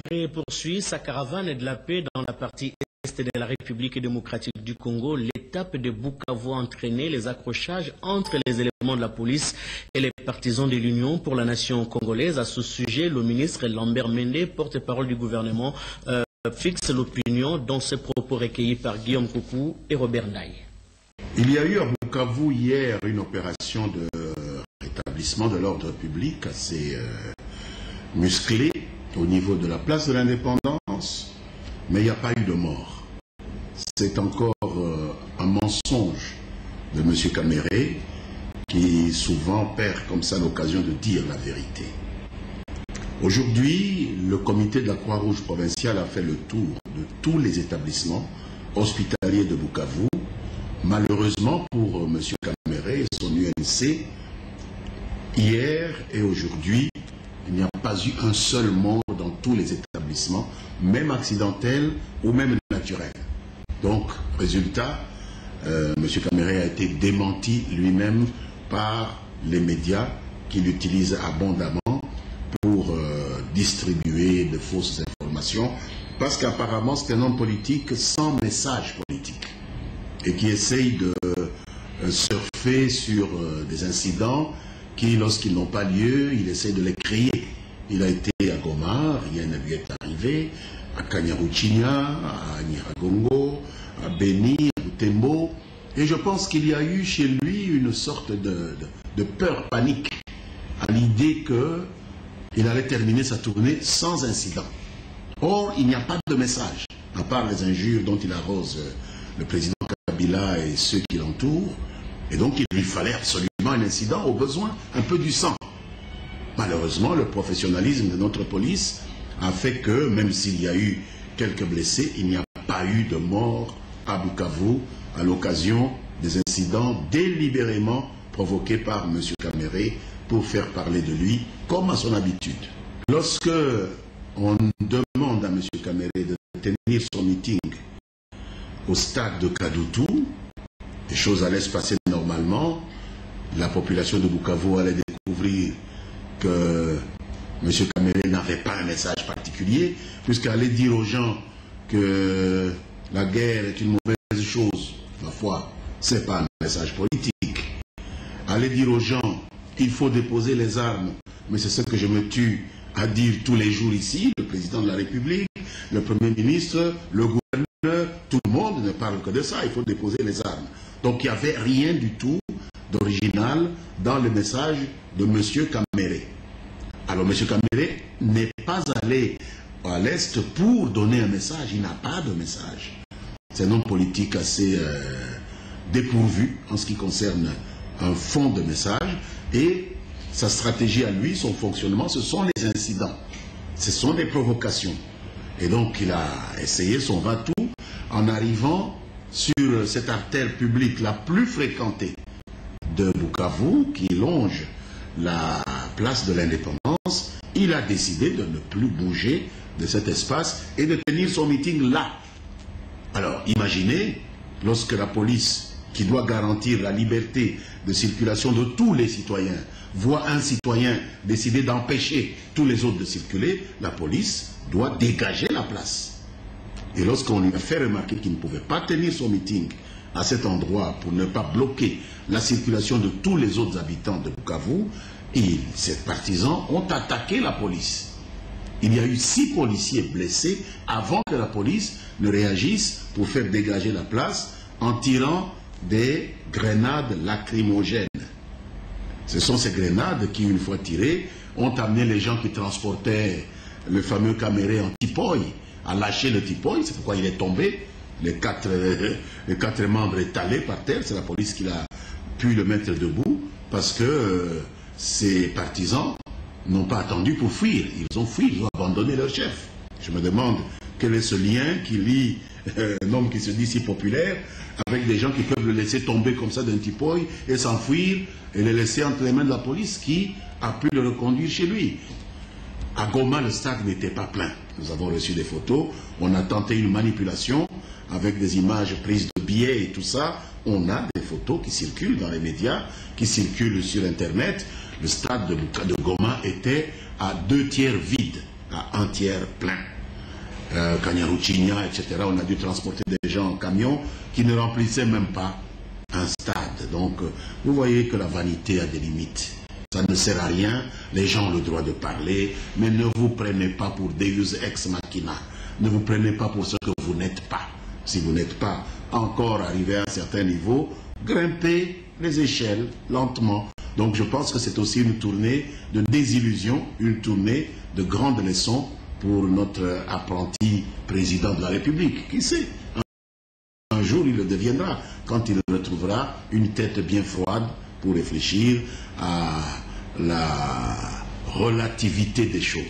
poursuit sa caravane de la paix dans la partie est de la République démocratique du Congo. L'étape de Bukavu a entraîné les accrochages entre les éléments de la police et les partisans de l'Union pour la nation congolaise. À ce sujet, le ministre Lambert Mende, porte-parole du gouvernement, fixe l'opinion dans ses propos recueillis par Guillaume Coucou et Robert Ndaye. Il y a eu à Bukavu hier une opération de rétablissement de l'ordre public assez musclée au niveau de la place de l'Indépendance, mais il n'y a pas eu de mort. C'est encore un mensonge de M. Kamere qui souvent perd comme ça l'occasion de dire la vérité. Aujourd'hui, le comité de la Croix-Rouge provinciale a fait le tour de tous les établissements hospitaliers de Bukavu. Malheureusement pour M. Kamere et son UNC, hier et aujourd'hui, il n'y a pas eu un seul mort dans tous les établissements, même accidentels ou même naturels. Donc, résultat, M. Kamere a été démenti lui-même par les médias qui l'utilisent abondamment pour distribuer de fausses informations, parce qu'apparemment c'est un homme politique sans message politique et qui essaye de surfer sur des incidents qui, lorsqu'ils n'ont pas lieu, il essaie de les créer. Il a été à Goma, rien ne lui est arrivé, à Kanyaruchinya, à Nyiragongo, à Beni, à Butembo, et je pense qu'il y a eu chez lui une sorte de peur, panique, à l'idée qu'il allait terminer sa tournée sans incident. Or, il n'y a pas de message, à part les injures dont il arrose le président Kabila et ceux qui l'entourent, et donc il lui fallait absolument un incident, au besoin un peu du sang. Malheureusement, le professionnalisme de notre police a fait que, même s'il y a eu quelques blessés, il n'y a pas eu de mort à Bukavu à l'occasion des incidents délibérément provoqués par M. Kamere pour faire parler de lui, comme à son habitude. Lorsque on demande à M. Kamere de tenir son meeting au stade de Kadutu, les choses allaient se passer normalement, la population de Bukavu allait découvrir que M. Kamere n'avait pas un message particulier, puisqu'il allait dire aux gens que la guerre est une mauvaise chose. Ma foi, ce n'est pas un message politique. Allait dire aux gens qu'il faut déposer les armes, mais c'est ce que je me tue à dire tous les jours ici, le président de la République, le Premier ministre, le gouverneur, tout le monde ne parle que de ça, il faut déposer les armes. Donc il n'y avait rien du tout d'original dans le message de M. Kamere. Alors M. Kamere n'est pas allé à l'Est pour donner un message, il n'a pas de message. C'est un homme politique assez dépourvu en ce qui concerne un fond de message, et sa stratégie à lui, son fonctionnement, ce sont les incidents, ce sont des provocations. Et donc il a essayé son va-tout en arrivant sur cette artère publique la plus fréquentée de Bukavu, qui longe la place de l'Indépendance. Il a décidé de ne plus bouger de cet espace et de tenir son meeting là. Alors imaginez, lorsque la police, qui doit garantir la liberté de circulation de tous les citoyens, voit un citoyen décider d'empêcher tous les autres de circuler, la police doit dégager la place. Et lorsqu'on lui a fait remarquer qu'il ne pouvait pas tenir son meeting à cet endroit pour ne pas bloquer la circulation de tous les autres habitants de Bukavu, ces partisans ont attaqué la police. Il y a eu 6 policiers blessés avant que la police ne réagisse pour faire dégager la place en tirant des grenades lacrymogènes. Ce sont ces grenades qui, une fois tirées, ont amené les gens qui transportaient le fameux Kamere en tipoï à lâcher le tipoï. C'est pourquoi il est tombé. Les quatre membres étalés par terre, c'est la police qui a pu le mettre debout, parce que ces partisans n'ont pas attendu pour fuir. Ils ont fui, ils ont abandonné leur chef. Je me demande quel est ce lien qui lie un homme qui se dit si populaire avec des gens qui peuvent le laisser tomber comme ça d'un tipoï et s'enfuir et le laisser entre les mains de la police qui a pu le reconduire chez lui. À Goma, le stade n'était pas plein. Nous avons reçu des photos. On a tenté une manipulation avec des images prises de billets et tout ça. On a des photos qui circulent dans les médias, qui circulent sur Internet. Le stade de Goma était à 2 tiers vide, à 1 tiers plein. Kanyaruchinya, etc. On a dû transporter des gens en camion qui ne remplissaient même pas un stade. Donc, vous voyez que la vanité a des limites. Ça ne sert à rien, les gens ont le droit de parler, mais ne vous prenez pas pour Deus ex machina. Ne vous prenez pas pour ce que vous n'êtes pas. Si vous n'êtes pas encore arrivé à un certain niveau, grimpez les échelles lentement. Donc je pense que c'est aussi une tournée de désillusion, une tournée de grandes leçons pour notre apprenti président de la République. Qui sait? Un jour il le deviendra, quand il retrouvera une tête bien froide pour réfléchir à la relativité des choses.